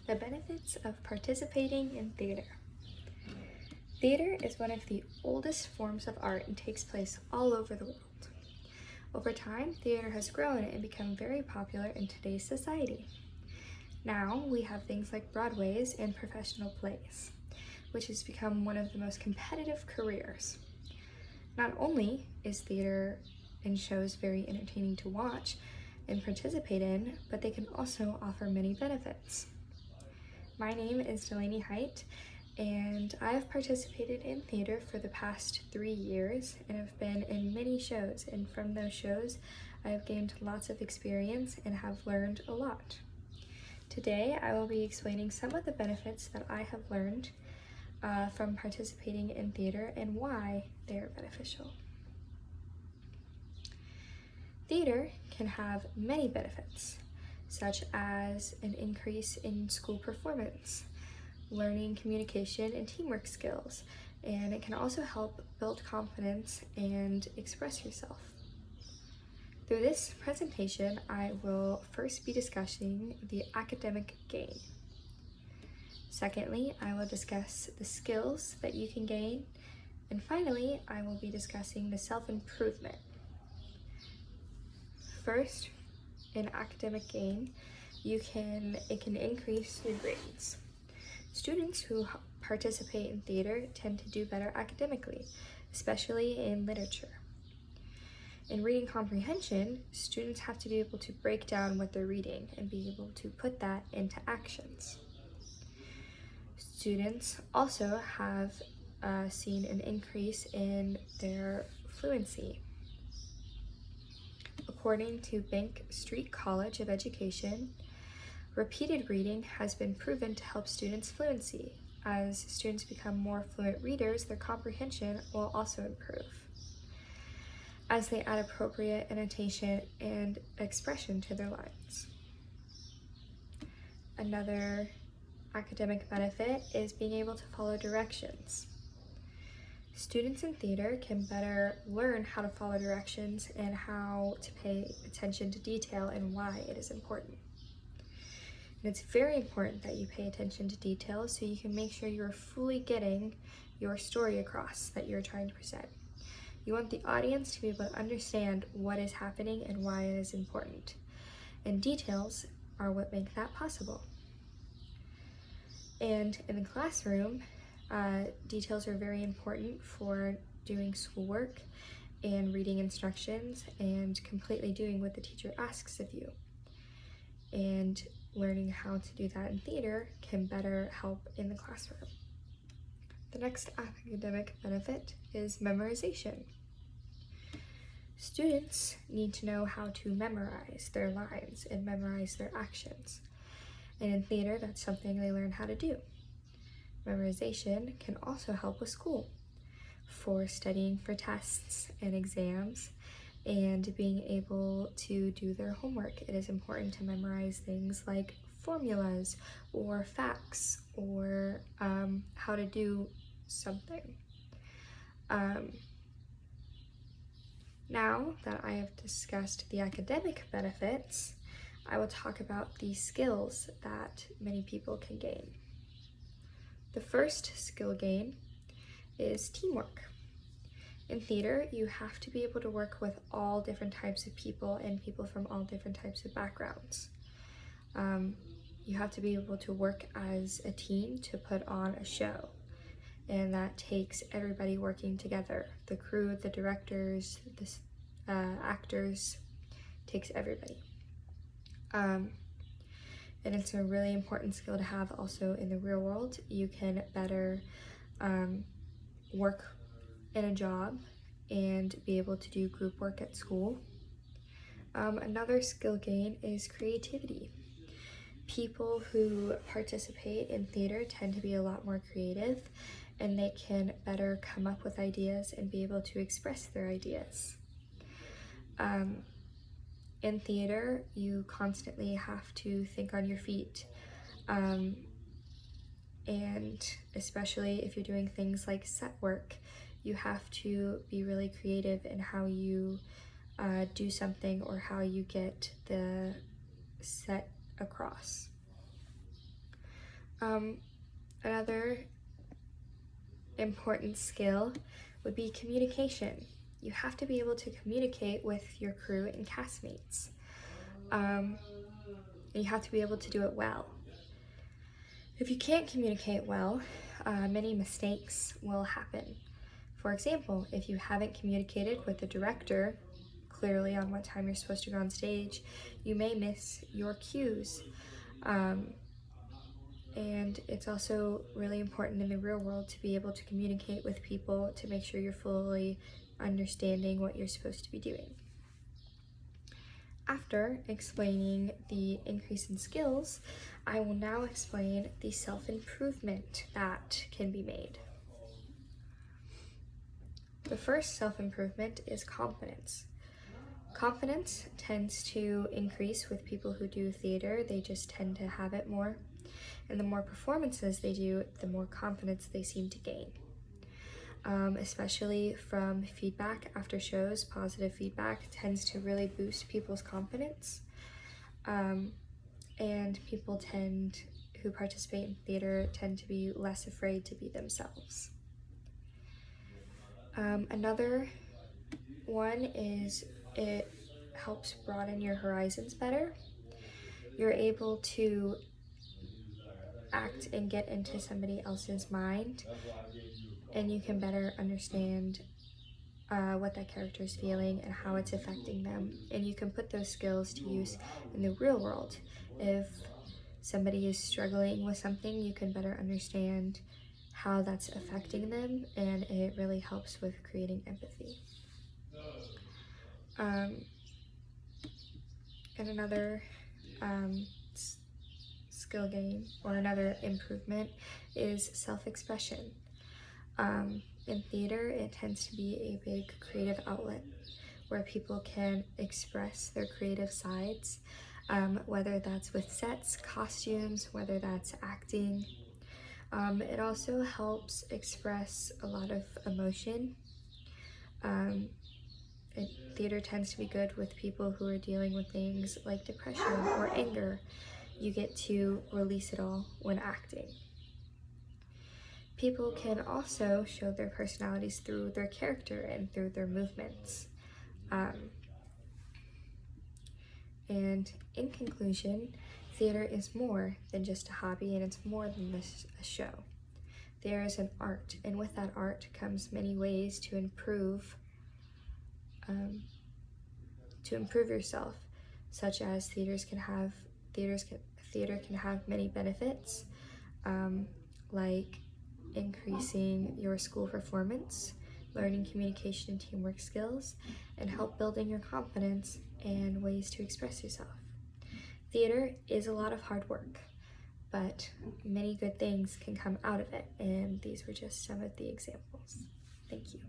The benefits of participating in theater. Theater is one of the oldest forms of art and takes place all over the world. Over time, theater has grown and become very popular in today's society. Now we have things like Broadway's and professional plays, which has become one of the most competitive careers. Not only is theater and shows very entertaining to watch and participate in, but they can also offer many benefits. My name is Delaney Height, and I have participated in theater for the past 3 years and have been in many shows, and from those shows I have gained lots of experience and have learned a lot. Today I will be explaining some of the benefits that I have learned from participating in theater and why they are beneficial. Theater can have many benefits, such as an increase in school performance, learning communication and teamwork skills, and it can also help build confidence and express yourself. Through this presentation, I will first be discussing the academic gain. Secondly, I will discuss the skills that you can gain, and finally, I will be discussing the self-improvement. First, in academic gain, it can increase your grades. Students who participate in theater tend to do better academically, especially in literature. In reading comprehension, students have to be able to break down what they're reading and be able to put that into actions. Students also have seen an increase in their fluency. According to Bank Street College of Education, repeated reading has been proven to help students' fluency. As students become more fluent readers, their comprehension will also improve, as they add appropriate annotation and expression to their lines. Another academic benefit is being able to follow directions. Students in theater can better learn how to follow directions and how to pay attention to detail and why it is important. And it's very important that you pay attention to detail so you can make sure you're fully getting your story across that you're trying to present. You want the audience to be able to understand what is happening and why it is important. And details are what make that possible. And in the classroom, details are very important for doing schoolwork and reading instructions and completely doing what the teacher asks of you. And learning how to do that in theater can better help in the classroom. The next academic benefit is memorization. Students need to know how to memorize their lines and memorize their actions. And in theater, that's something they learn how to do. Memorization can also help with school for studying for tests and exams and being able to do their homework. It is important to memorize things like formulas or facts or how to do something. Now that I have discussed the academic benefits, I will talk about the skills that many people can gain. The first skill gain is teamwork. In theater, you have to be able to work with all different types of people and people from all different types of backgrounds. You have to be able to work as a team to put on a show, and that takes everybody working together. The crew, the directors, the actors, takes everybody. And it's a really important skill to have also in the real world. You can better work in a job and be able to do group work at school. Another skill gain is creativity. People who participate in theater tend to be a lot more creative, and they can better come up with ideas and be able to express their ideas. In theater, you constantly have to think on your feet, and especially if you're doing things like set work, you have to be really creative in how you do something or how you get the set across. Another important skill would be communication. You have to be able to communicate with your crew and castmates. And you have to be able to do it well. If you can't communicate well, many mistakes will happen. For example, if you haven't communicated with the director clearly on what time you're supposed to go on stage, you may miss your cues. And it's also really important in the real world to be able to communicate with people to make sure you're fully understanding what you're supposed to be doing. After explaining the increase in skills, I will now explain the self-improvement that can be made. The first self-improvement is confidence. Confidence tends to increase with people who do theater. They just tend to have it more. And the more performances they do, the more confidence they seem to gain. Especially from feedback after shows, positive feedback tends to really boost people's confidence. And people who participate in theater tend to be less afraid to be themselves. Another one is it helps broaden your horizons better. You're able to act and get into somebody else's mind, and you can better understand what that character is feeling and how it's affecting them. And you can put those skills to use in the real world. If somebody is struggling with something, you can better understand how that's affecting them, and it really helps with creating empathy. And another skill gain or another improvement is self-expression. In theater, it tends to be a big creative outlet where people can express their creative sides, whether that's with sets, costumes, whether that's acting. It also helps express a lot of emotion. Theater tends to be good with people who are dealing with things like depression or anger. You get to release it all when acting. People can also show their personalities through their character and through their movements. And in conclusion, theater is more than just a hobby, and it's more than just a show. There is an art, and with that art comes many ways to improve yourself, such as theater can have many benefits, like increasing your school performance, learning communication and teamwork skills, and help building your confidence and ways to express yourself. Theater is a lot of hard work, but many good things can come out of it, and these were just some of the examples. Thank you.